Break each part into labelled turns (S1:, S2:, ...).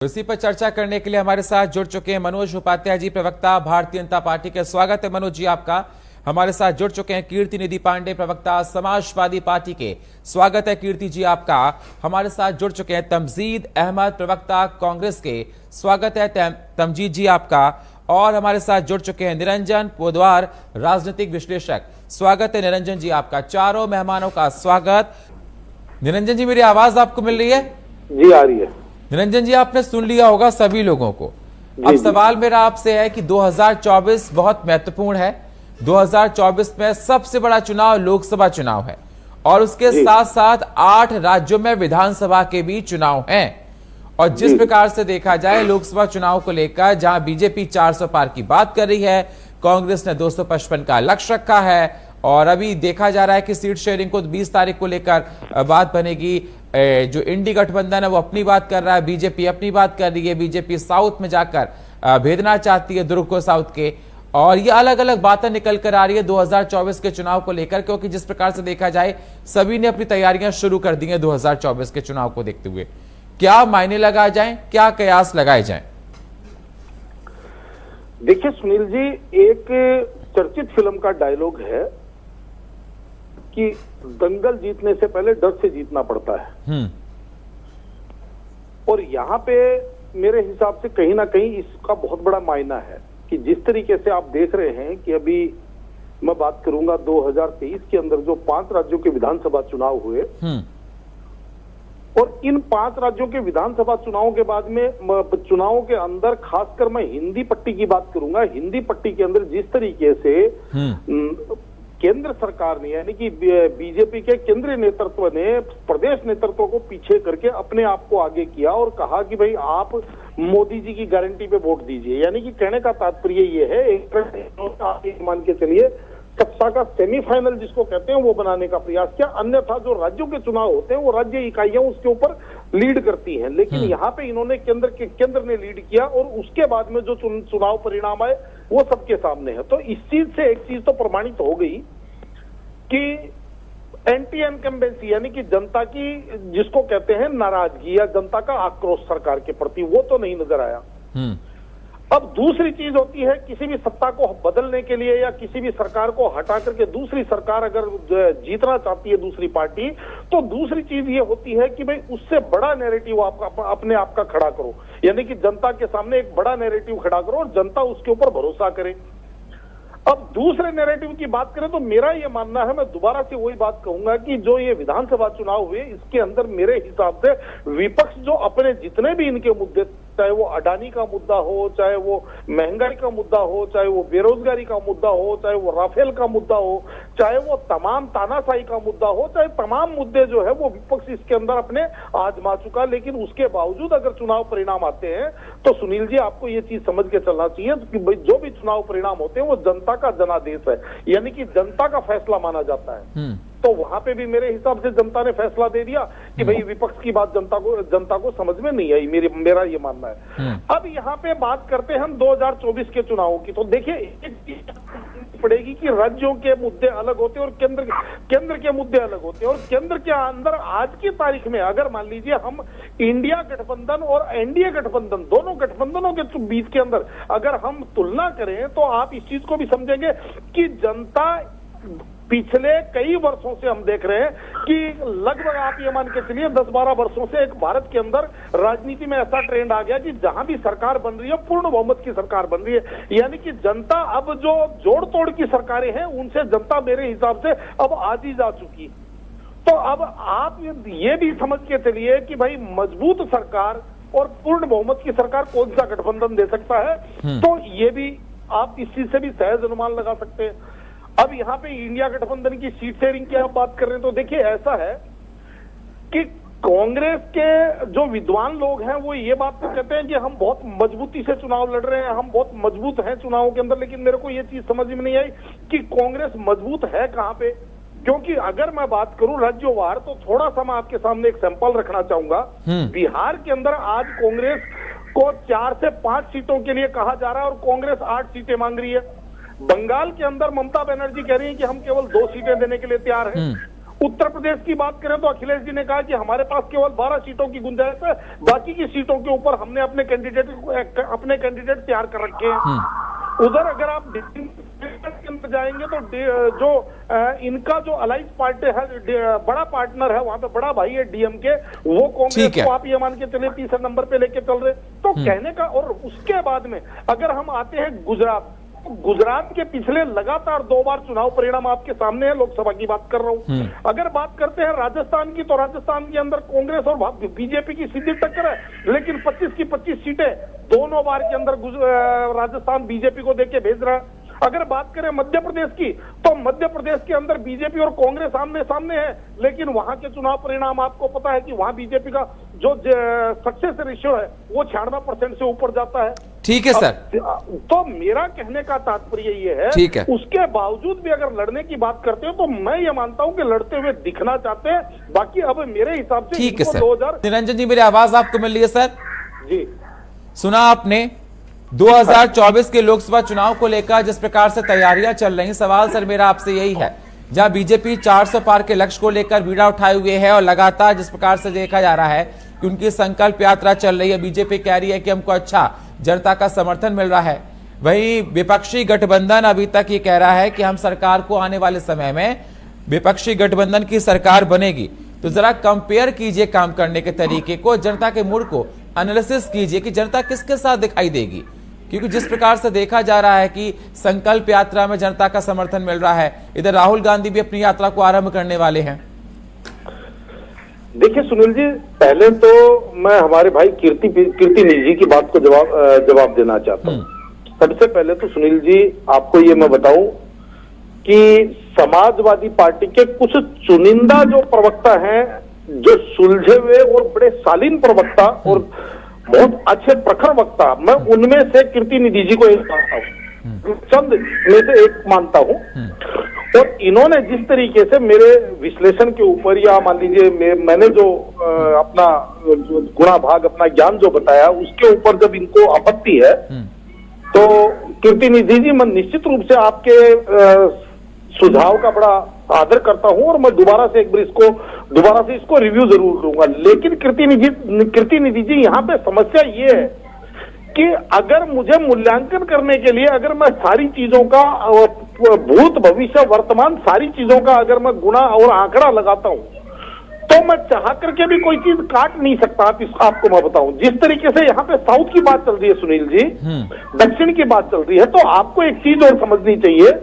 S1: इसी पर चर्चा करने के लिए हमारे साथ जुड़ चुके हैं मनोज उपाध्याय जी, प्रवक्ता भारतीय जनता पार्टी के। स्वागत है मनोज जी आपका। हमारे साथ जुड़ चुके हैं कीर्ति निधि पांडे, प्रवक्ता समाजवादी पार्टी के। स्वागत है कीर्ति जी आपका। हमारे साथ जुड़ चुके हैं तमजीद अहमद, प्रवक्ता कांग्रेस के। स्वागत है तमजीद जी आपका। और हमारे साथ जुड़ चुके हैं निरंजन पोद्वार, राजनीतिक विश्लेषक। स्वागत है निरंजन जी आपका। चारों मेहमानों का स्वागत। निरंजन जी, मेरी आवाज आपको मिल रही है?
S2: जी आ रही है।
S1: निरंजन जी, आपने सुन लिया होगा सभी लोगों को। अब सवाल मेरा आपसे है कि 2024 बहुत महत्वपूर्ण है। 2024 में सबसे बड़ा चुनाव लोकसभा चुनाव है और उसके साथ साथ 8 राज्यों में विधानसभा के भी चुनाव हैं। और जिस प्रकार से देखा जाए लोकसभा चुनाव को लेकर, जहां बीजेपी 400 पार की बात कर रही है, कांग्रेस ने 255 का लक्ष्य रखा है और अभी देखा जा रहा है कि सीट शेयरिंग को 20 तारीख को लेकर बात बनेगी। जो इंडी गठबंधन है वो अपनी बात कर रहा है, बीजेपी अपनी बात कर रही है। बीजेपी साउथ में जाकर भेजना चाहती है, दुर्ग को साउथ के। और ये अलग अलग बातें निकल कर आ रही है 2024 के चुनाव को लेकर, क्योंकि जिस प्रकार से देखा जाए सभी ने अपनी तैयारियां शुरू कर दी हैं 2024 के चुनाव को देखते हुए। क्या मायने लगाए जाएं, क्या कयास लगाए जाएं?
S2: देखिए सुनील जी, एक चर्चित फिल्म का डायलॉग है कि दंगल जीतने से पहले डर से जीतना पड़ता है। और यहाँ पे मेरे हिसाब से कहीं ना कहीं इसका बहुत बड़ा मायना है कि जिस तरीके से आप देख रहे हैं कि अभी मैं बात करूंगा 2023 के अंदर जो 5 राज्यों के विधानसभा चुनाव हुए और इन 5 राज्यों के विधानसभा चुनावों के बाद में चुनावों के अंदर खासकर मैं हिंदी पट्टी की बात करूंगा। हिंदी पट्टी के अंदर जिस तरीके से केंद्र सरकार ने यानी कि बीजेपी के केंद्रीय नेतृत्व ने प्रदेश नेतृत्व को पीछे करके अपने आप को आगे किया और कहा कि भाई आप मोदी जी की गारंटी पे वोट दीजिए। यानी कि कहने का तात्पर्य ये है, एक मान के चलिए सत्ता का सेमीफाइनल जिसको कहते हैं वो बनाने का प्रयास किया। अन्यथा जो राज्यों के चुनाव होते हैं वो राज्य इकाइयां उसके ऊपर लीड करती हैं, लेकिन यहाँ पे इन्होंने केंद्र ने लीड किया और उसके बाद में जो चुनाव परिणाम आए वो सबके सामने है। तो इस चीज से एक चीज तो प्रमाणित हो गई कि एंटी इनकम्बेंसी यानी कि जनता की जिसको कहते हैं नाराजगी या जनता का आक्रोश सरकार के प्रति, वो तो नहीं नजर आया। अब दूसरी चीज होती है किसी भी सत्ता को बदलने के लिए या किसी भी सरकार को हटा करके दूसरी सरकार अगर जीतना चाहती है दूसरी पार्टी, तो दूसरी चीज ये होती है कि भाई उससे बड़ा नैरेटिव आप अपने आप का खड़ा करो, यानी कि जनता के सामने एक बड़ा नैरेटिव खड़ा करो और जनता उसके ऊपर भरोसा करे। अब दूसरे नैरेटिव की बात करें तो मेरा ये मानना है, मैं दोबारा से वही बात कहूंगा कि जो ये विधानसभा चुनाव हुए इसके अंदर मेरे हिसाब से विपक्ष जो अपने जितने भी इनके मुद्दे, चाहे वो अडानी का मुद्दा हो, चाहे वो महंगाई का मुद्दा हो, चाहे वो बेरोजगारी का मुद्दा हो, चाहे वो राफेल का मुद्दा हो, चाहे वो तमाम तानाशाही का मुद्दा हो, चाहे तमाम मुद्दे जो है वो विपक्ष इसके अंदर अपने आजमा चुका। लेकिन उसके बावजूद अगर चुनाव परिणाम आते हैं तो सुनील जी आपको ये चीज समझ के चलना चाहिए कि जो भी चुनाव परिणाम होते हैं वो जनता का जनादेश है, यानी कि जनता का फैसला माना जाता है। तो वहां पे भी मेरे हिसाब से जनता ने फैसला दे दिया कि भाई विपक्ष की बात जनता को समझ में नहीं आई, मेरा ये मानना है। अब यहाँ पे बात करते हैं हम 2024 के चुनावों की, तो देखिए एक चीज पड़ेगी कि राज्यों के मुद्दे अलग होते हैं और केंद्र के मुद्दे अलग होते हैं। और केंद्र के अंदर आज की तारीख में अगर मान लीजिए हम इंडिया गठबंधन और एनडीए गठबंधन दोनों गठबंधनों के बीच के अंदर अगर हम तुलना करें तो आप इस चीज को भी समझेंगे कि जनता पिछले कई वर्षों से हम देख रहे हैं कि लगभग आप ये मान के चलिए 10-12 वर्षों से एक भारत के अंदर राजनीति में ऐसा ट्रेंड आ गया कि जहां भी सरकार बन रही है पूर्ण बहुमत की सरकार बन रही है, यानी कि जनता अब जो जोड़ तोड़ की सरकारें हैं उनसे जनता मेरे हिसाब से अब आजीज आ चुकी। तो अब आप ये भी समझ के चलिए कि भाई मजबूत सरकार और पूर्ण बहुमत की सरकार कौन सा गठबंधन दे सकता है, तो ये भी आप इस चीज से भी सहज अनुमान लगा सकते हैं। अब यहाँ पे इंडिया गठबंधन की सीट शेयरिंग की आप बात कर रहे हैं तो देखिए ऐसा है कि कांग्रेस के जो विद्वान लोग हैं वो ये बात तो कहते हैं कि हम बहुत मजबूती से चुनाव लड़ रहे हैं, हम बहुत मजबूत हैं चुनावों के अंदर, लेकिन मेरे को ये चीज समझ में नहीं आई कि कांग्रेस मजबूत है कहां पे। क्योंकि अगर मैं बात करूं राज्योवार तो थोड़ा सा मैं आपके सामने एक सैंपल रखना चाहूंगा। बिहार के अंदर आज कांग्रेस को 4 से 5 सीटों के लिए कहा जा रहा है और कांग्रेस 8 सीटें मांग रही है। बंगाल के अंदर ममता बनर्जी कह रही है कि हम केवल 2 सीटें देने के लिए तैयार हैं। उत्तर प्रदेश की बात करें तो अखिलेश जी ने कहा कि हमारे पास केवल 12 सीटों की गुंजाइश है, बाकी की सीटों के ऊपर हमने अपने कैंडिडेट तैयार कर रखे हैं। उधर अगर आप के अंदर जाएंगे तो जो इनका जो अलाइंस पार्टी है, बड़ा पार्टनर है, वहां पे बड़ा भाई है डीएमके, वो कांग्रेस को आप ये मान के चले तीसरे नंबर पे लेके चल रहे। तो कहने का, और उसके बाद में अगर हम आते हैं गुजरात के पिछले लगातार 2 बार चुनाव परिणाम आपके सामने है, लोकसभा की बात कर रहा हूं। अगर बात करते हैं राजस्थान की, तो राजस्थान के अंदर कांग्रेस और बीजेपी की सीधी टक्कर है, लेकिन 25 की 25 सीटें दोनों बार के अंदर राजस्थान बीजेपी को देके भेज रहा है। अगर बात करें मध्य प्रदेश की, तो मध्य प्रदेश के अंदर बीजेपी और कांग्रेस आमने सामने है, लेकिन वहां के चुनाव परिणाम आपको पता है कि वहां बीजेपी का जो सक्सेस रेशियो है वो 96% से ऊपर जाता है।
S1: ठीक है सर।
S2: तो मेरा कहने का तात्पर्य ये है,
S1: ठीक है,
S2: उसके बावजूद भी अगर लड़ने की बात करते हो तो मैं ये मानता हूं कि लड़ते हुए दिखना चाहते हैं। बाकी अब मेरे हिसाब से
S1: ठीक है सर। निरंजन जी, मेरी आवाज आपको मिल रही है सर?
S2: जी,
S1: सुना आपने 2024 के लोकसभा चुनाव को लेकर जिस प्रकार से तैयारियां चल रही। सवाल सर मेरा आपसे यही है, जहां बीजेपी 400 पार के लक्ष्य को लेकर बीड़ा उठाए हुए है और लगातार जिस प्रकार से देखा जा रहा है कि उनकी संकल्प यात्रा चल रही है, बीजेपी कह रही है कि हमको अच्छा जनता का समर्थन मिल रहा है, वहीं विपक्षी गठबंधन अभी तक ये कह रहा है कि हम सरकार को आने वाले समय में विपक्षी गठबंधन की सरकार बनेगी। तो जरा कंपेयर कीजिए काम करने के तरीके को, जनता के मूड को एनालिसिस कीजिए कि जनता किसके साथ दिखाई देगी, क्योंकि जिस प्रकार से देखा जा रहा है कि संकल्प यात्रा में जनता का समर्थन मिल रहा है, इधर राहुल गांधी भी अपनी यात्रा को आरंभ करने वाले हैं।
S2: देखिए सुनील जी, पहले तो मैं हमारे भाई कीर्ति निजी की बात को जवाब देना चाहता हूँ। सबसे पहले तो सुनील जी आपको ये मैं बताऊं कि समाजवादी पार्टी के कुछ चुनिंदा जो प्रवक्ता हैं, जो सुलझे हुए और बड़े शालीन प्रवक्ता और बहुत अच्छे प्रखर वक्ता, मैं उनमें से कीर्ति निधि जी को एक मानता हूँ, चंद में से एक मानता हूँ। और इन्होंने जिस तरीके से मेरे विश्लेषण के ऊपर, या मान लीजिए मैंने जो अपना गुणा भाग अपना ज्ञान जो बताया, उसके ऊपर जब इनको आपत्ति है तो कीर्ति निधि जी, मैं निश्चित रूप से आपके सुझाव का बड़ा आदर करता हूं और मैं दोबारा से इसको रिव्यू जरूर लूंगा। लेकिन कीर्ति निधि जी, यहाँ पे समस्या ये है कि अगर मुझे मूल्यांकन करने के लिए, अगर मैं सारी चीजों का भूत भविष्य वर्तमान सारी चीजों का अगर मैं गुणा और आंकड़ा लगाता हूं, तो मैं चाह करके भी कोई चीज काट नहीं सकता। आपको मैं बताऊं, जिस तरीके से यहाँ पे साउथ की बात चल रही है सुनील जी, दक्षिण की बात चल रही है, तो आपको एक चीज और समझनी चाहिए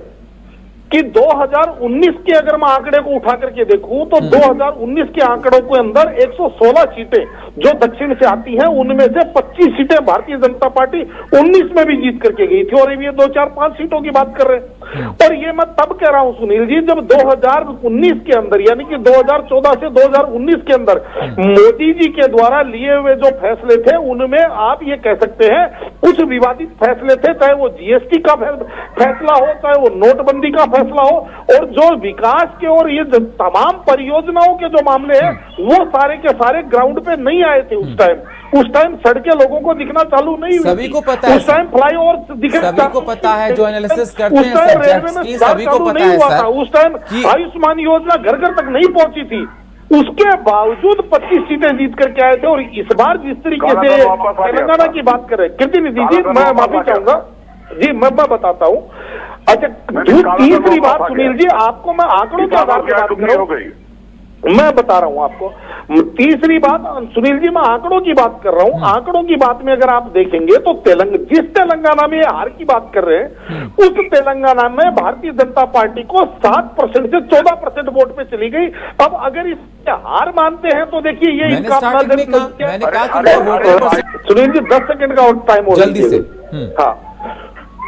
S2: कि 2019 के अगर मैं आंकड़े को उठा करके देखूं तो 2019 के आंकड़ों के अंदर 116 सीटें जो दक्षिण से आती हैं, उनमें से 25 सीटें भारतीय जनता पार्टी 19 में भी जीत करके गई थी, और ये 2, 4, 5 सीटों की बात कर रहे हैं। और ये मैं तब कह रहा हूं सुनील जी, जब 2019 के अंदर, यानी कि 2014 से 2019 के अंदर मोदी जी के द्वारा लिए हुए जो फैसले थे, उनमें आप ये कह सकते हैं कुछ विवादित फैसले थे, चाहे वो जीएसटी का फैसला हो, चाहे वो नोटबंदी का फैसला हो, और जो विकास के और ये तमाम परियोजनाओं के जो मामले हैं, वो सारे के सारे ग्राउंड पे नहीं आए थे उस टाइम सड़कें लोगों को दिखना चालू नहीं हुई,
S1: सभी को पता है,
S2: उस टाइम फ्लाईओवर दिखे,
S1: सभी को पता है, जो एनालिसिस करते हैं
S2: रेलवे में
S1: सभी को पता है सर,
S2: उस टाइम आयुष्मान योजना घर घर तक नहीं पहुंची थी, उसके बावजूद 25 सीटें जीत करके आए थे। और इस बार जिस तरीके से तेलंगाना की बात करें, कीर्ति निधि जी, मैं माफी चाहूंगा जी, मैं बताता हूँ। अच्छा, तीसरी बात सुनील जी, आपको मैं आंकड़ों के आधार पर बात कर रहा हूँ, मैं बता रहा हूं आपको। तीसरी बात सुनील जी, मैं आंकड़ों की बात कर रहा हूं। आंकड़ों की बात में अगर आप देखेंगे तो जिस तेलंगाना में हार की बात कर रहे हैं, उस तेलंगाना में भारतीय जनता पार्टी को 7% से 14% वोट पे चली गई। अब अगर इस हार मानते हैं तो देखिए ये इनका सुनील जी 10 सेकंड का और टाइम हो
S1: जल्दी से।
S2: हाँ,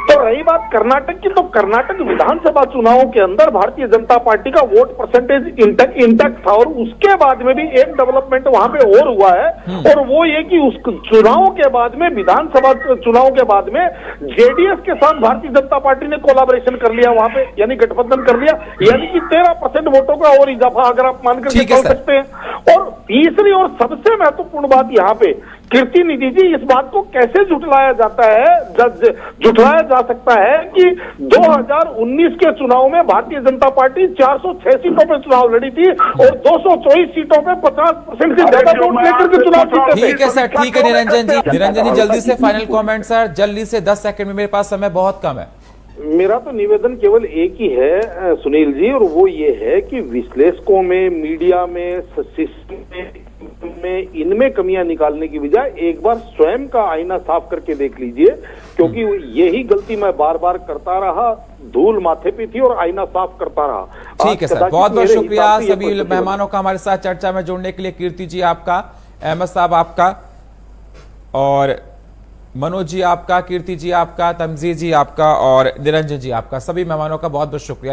S2: तो रही बात कर्नाटक की, तो कर्नाटक विधानसभा चुनावों के अंदर भारतीय जनता पार्टी का वोट परसेंटेज इंटैक्ट था, और उसके बाद में भी एक डेवलपमेंट वहां पे और हुआ है, और वो ये कि उस चुनावों के बाद में, विधानसभा चुनावों के बाद में जेडीएस के साथ भारतीय जनता पार्टी ने कोलैबोरेशन कर लिया वहां पे, यानी गठबंधन कर लिया, यानी कि 13% वोटों का और इजाफा अगर आप मानकर चल सकते हैं। और तीसरी और सबसे महत्वपूर्ण बात यहाँ पे कीर्ति निधि जी, इस बात को कैसे झुठलाया जाता है, झुठलाया जा सकता है कि 2019 के चुनाव में भारतीय जनता पार्टी 406 सीटों पे चुनाव लड़ी थी और 224 सीटों पे 50% से ज्यादा वोट लेकर के चुनाव जीते थे।
S1: ठीक है सर, ठीक है निरंजन जी। निरंजन जी जल्दी से फाइनल कमेंट सर, जल्दी से, 10 सेकंड में, मेरे पास समय बहुत कम है।
S2: मेरा तो निवेदन केवल एक ही है सुनील जी, और वो ये है कि विश्लेषकों में, मीडिया में, सिस्टम में इनमें कमियां निकालने की बजाय एक बार स्वयं का आईना साफ करके देख लीजिए, क्योंकि यही गलती मैं बार बार करता रहा, धूल माथे पे थी और आईना साफ करता रहा।
S1: ठीक है सर, बहुत बहुत शुक्रिया सभी मेहमानों का हमारे साथ चर्चा में जुड़ने के लिए। कीर्ति जी आपका, अहमद साहब आपका, और मनोज जी आपका, कीर्ति जी आपका, तमजीद जी आपका और निरंजन जी आपका, सभी मेहमानों का बहुत बहुत शुक्रिया।